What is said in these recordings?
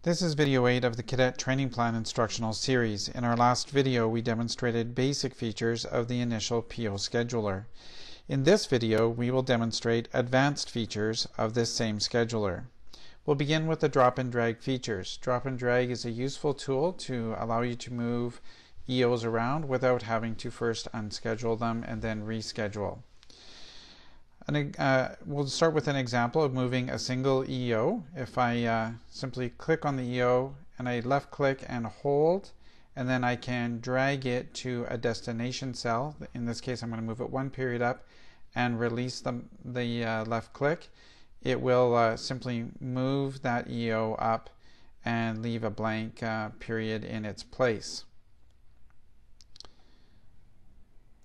This is video 8 of the Cadet Training Plan Instructional Series. In our last video, we demonstrated basic features of the Inital EO Scheduler. In this video, we will demonstrate advanced features of this same scheduler. We'll begin with the drop and drag features. Drop and drag is a useful tool to allow you to move EOs around without having to first unschedule them and then reschedule. We'll start with an example of moving a single EO. If I simply click on the EO and I left click and hold, and then I can drag it to a destination cell. In this case, I'm going to move it one period up and release the left click. It will simply move that EO up and leave a blank period in its place.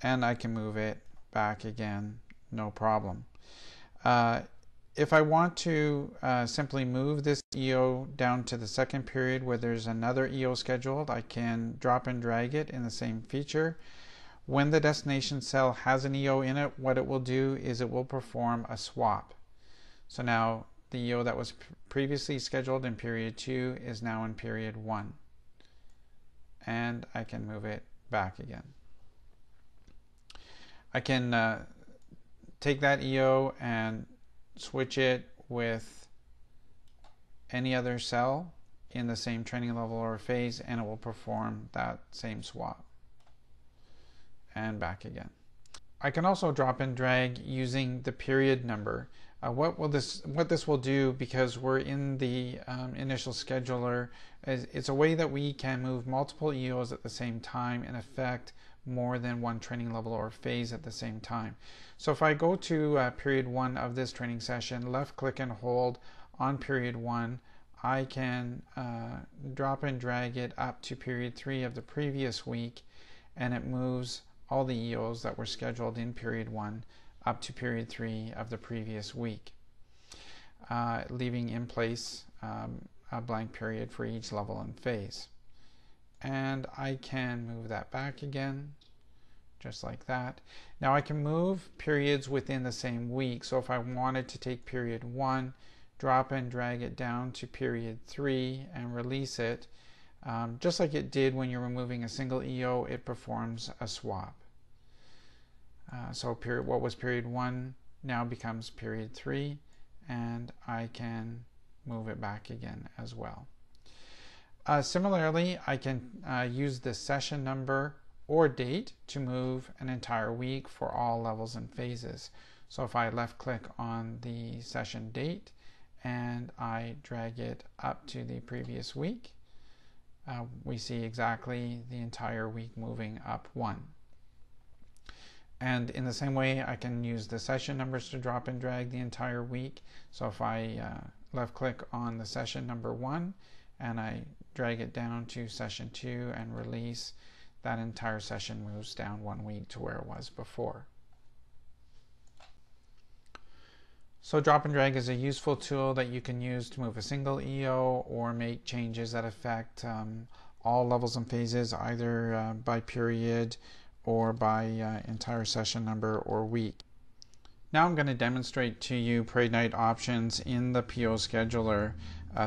And I can move it back again, no problem. If I want to simply move this EO down to the second period where there's another EO scheduled, I can drop and drag it in the same feature. When the destination cell has an EO in it, what it will do is it will perform a swap. So now the EO that was previously scheduled in period 2 is now in period 1. And I can move it back again. I can take that EO and switch it with any other cell in the same training level or phase, and it will perform that same swap. And back again. I can also drop and drag using the period number. What this will do, because we're in the Inital scheduler, is it's a way that we can move multiple EOs at the same time and affect more than one training level or phase at the same time. So if I go to period 1 of this training session, left click and hold on period 1, I can drop and drag it up to period 3 of the previous week, and it moves all the EOs that were scheduled in period 1 up to period 3 of the previous week, leaving in place a blank period for each level and phase. And I can move that back again, just like that. Now I can move periods within the same week. So if I wanted to take period 1, drop and drag it down to period 3 and release it, just like it did when you're removing a single EO, it performs a swap. So what was period 1 now becomes period 3, and I can move it back again as well. Similarly, I can use the session number or date to move an entire week for all levels and phases. So if I left click on the session date and I drag it up to the previous week, we see exactly the entire week moving up 1. And in the same way, I can use the session numbers to drop and drag the entire week. So if I left click on the session number 1 and I drag it down to session 2 and release, that entire session moves down 1 week to where it was before. So drop and drag is a useful tool that you can use to move a single EO or make changes that affect all levels and phases, either by period or by entire session number or week. Now I'm going to demonstrate to you parade night options in the EO scheduler,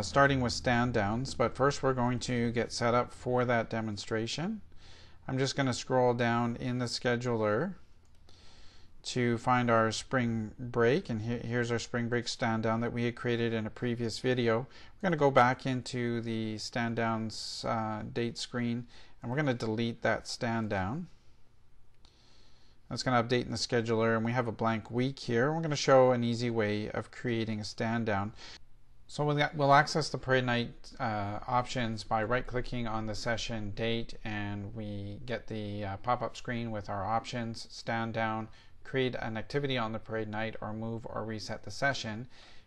starting with stand downs, but first we're going to get set up for that demonstration. I'm just going to scroll down in the scheduler to find our spring break, and here's our spring break stand down that we had created in a previous video. We're going to go back into the stand downs date screen, and we're going to delete that stand down. That's going to update in the scheduler, and we have a blank week here. We're going to show an easy way of creating a stand down. So we'll access the parade night options by right-clicking on the session date, and we get the pop-up screen with our options: stand down, create an activity on the parade night, or move or reset the session.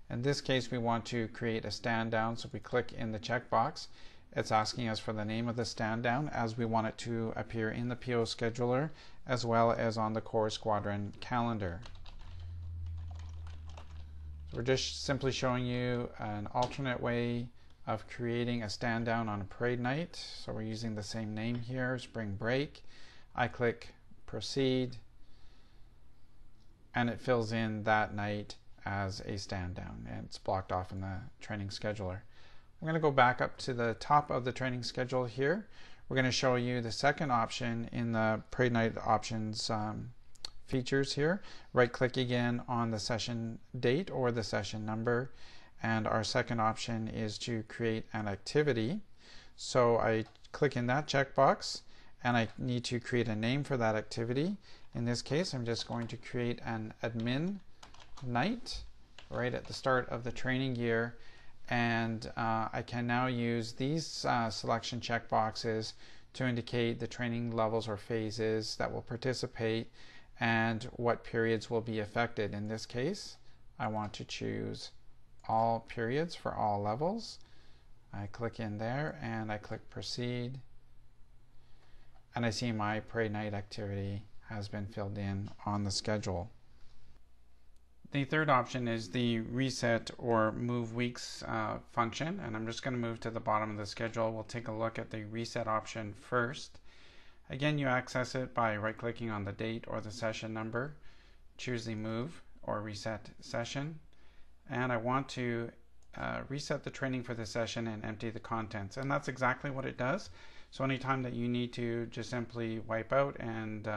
In this case, we want to create a stand down, so we click in the checkbox. It's asking us for the name of the stand down, as we want it to appear in the EO scheduler as well as on the Corps Squadron calendar. We're just simply showing you an alternate way of creating a stand down on a parade night. So we're using the same name here, spring break. I click proceed, and it fills in that night as a stand down, and it's blocked off in the training scheduler. I'm going to go back up to the top of the training schedule here. We're going to show you the second option in the Parade Night options features here. Right click again on the session date or the session number, and our second option is to create an activity. So I click in that checkbox and I need to create a name for that activity. In this case, I'm just going to create an admin night right at the start of the training year, and I can now use these selection checkboxes to indicate the training levels or phases that will participate and what periods will be affected. In this case, I want to choose all periods for all levels. I click in there and I click proceed, and I see my Parade Night activity has been filled in on the schedule. The third option is the reset or move weeks function, and I'm just going to move to the bottom of the schedule. We'll take a look at the reset option first. Again, you access it by right-clicking on the date or the session number, choose the move or reset session, and I want to reset the training for the session and empty the contents, and that's exactly what it does. So anytime that you need to just simply wipe out and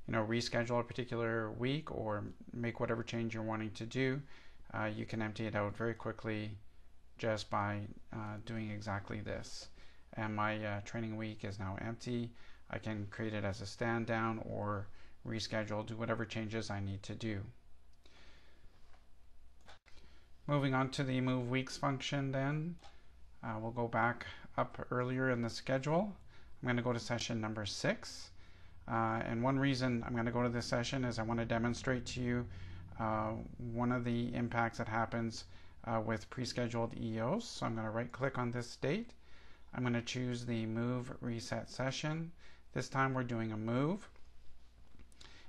reschedule a particular week or make whatever change you're wanting to do, you can empty it out very quickly just by doing exactly this. And my training week is now empty. I can create it as a stand down or reschedule, do whatever changes I need to do. Moving on to the move weeks function then, we'll go back up earlier in the schedule. I'm going to go to session number 6. And one reason I'm going to go to this session is I want to demonstrate to you one of the impacts that happens with pre-scheduled EOs. So I'm going to right click on this date. I'm going to choose the move reset session. This time we're doing a move.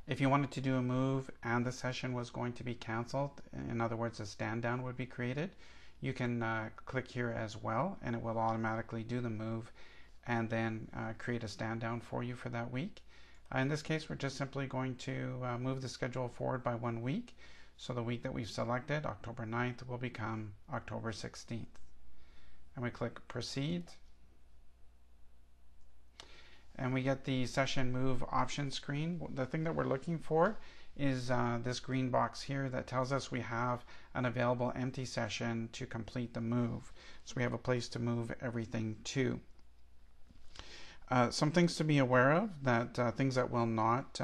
If you wanted to do a move and the session was going to be canceled, in other words a stand down would be created, you can click here as well and it will automatically do the move and then create a stand down for you for that week. In this case, we're just simply going to move the schedule forward by 1 week. So the week that we've selected, October 9th, will become October 16th. And we click proceed. And we get the session move option screen. The thing that we're looking for is this green box here that tells us we have an available empty session to complete the move. So we have a place to move everything to. Some things to be aware of, that things that will not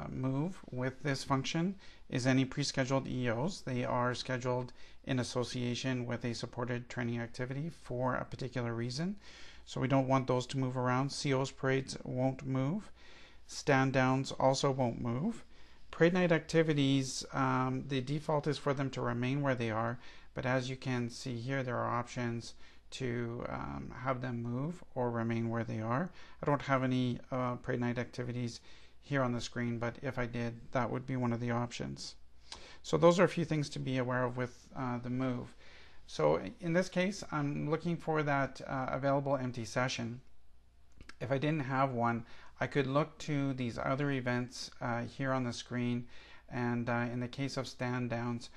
move with this function is any pre-scheduled EOs. They are scheduled in association with a supported training activity for a particular reason. So we don't want those to move around. COs parades won't move. Stand downs also won't move. Parade night activities, the default is for them to remain where they are, but as you can see here, there are options to have them move or remain where they are. I don't have any Parade night activities here on the screen, but if I did, that would be one of the options. So those are a few things to be aware of with the move. So in this case, I'm looking for that available empty session. If I didn't have one, I could look to these other events here on the screen, and in the case of stand downs,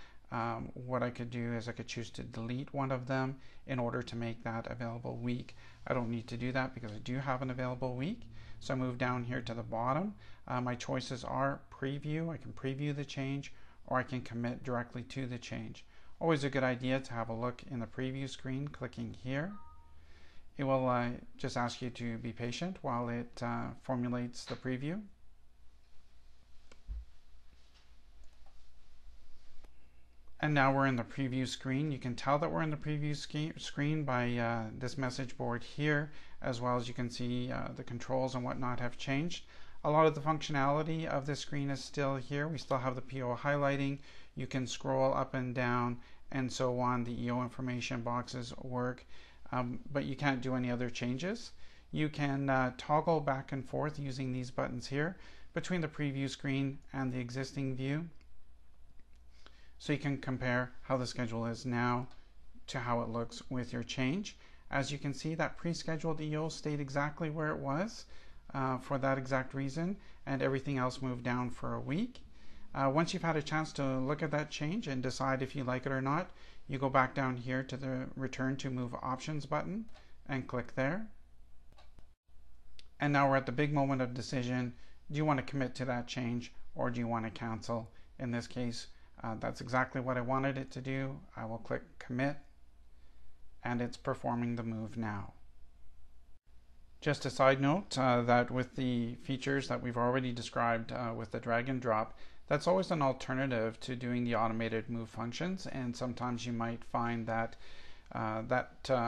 what I could do is I could choose to delete one of them in order to make that available week. I don't need to do that because I do have an available week. So I move down here to the bottom. My choices are preview. I can preview the change, or I can commit directly to the change. Always a good idea to have a look in the preview screen, clicking here. It will just ask you to be patient while it formulates the preview. And now we're in the preview screen. You can tell that we're in the preview screen by this message board here, as well as you can see the controls and whatnot have changed. A lot of the functionality of this screen is still here. We still have the PO highlighting. You can scroll up and down and so on. The EO information boxes work, but you can't do any other changes. You can toggle back and forth using these buttons here between the preview screen and the existing view. So you can compare how the schedule is now to how it looks with your change. As you can see, that pre-scheduled EO stayed exactly where it was for that exact reason, and everything else moved down for a week. Once you've had a chance to look at that change and decide if you like it or not, you go back down here to the Return to Move Options button and click there. And now we're at the big moment of decision. Do you want to commit to that change or do you want to cancel? In this case, that's exactly what I wanted it to do. I will click Commit, and it's performing the move now. Just a side note that with the features that we've already described with the drag and drop, that's always an alternative to doing the automated move functions, and sometimes you might find that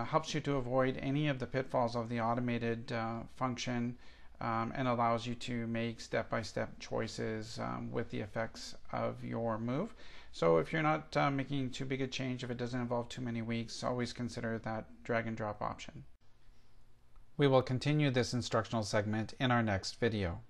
helps you to avoid any of the pitfalls of the automated function and allows you to make step-by-step choices with the effects of your move. So if you're not making too big a change, if it doesn't involve too many weeks, always consider that drag and drop option. We will continue this instructional segment in our next video.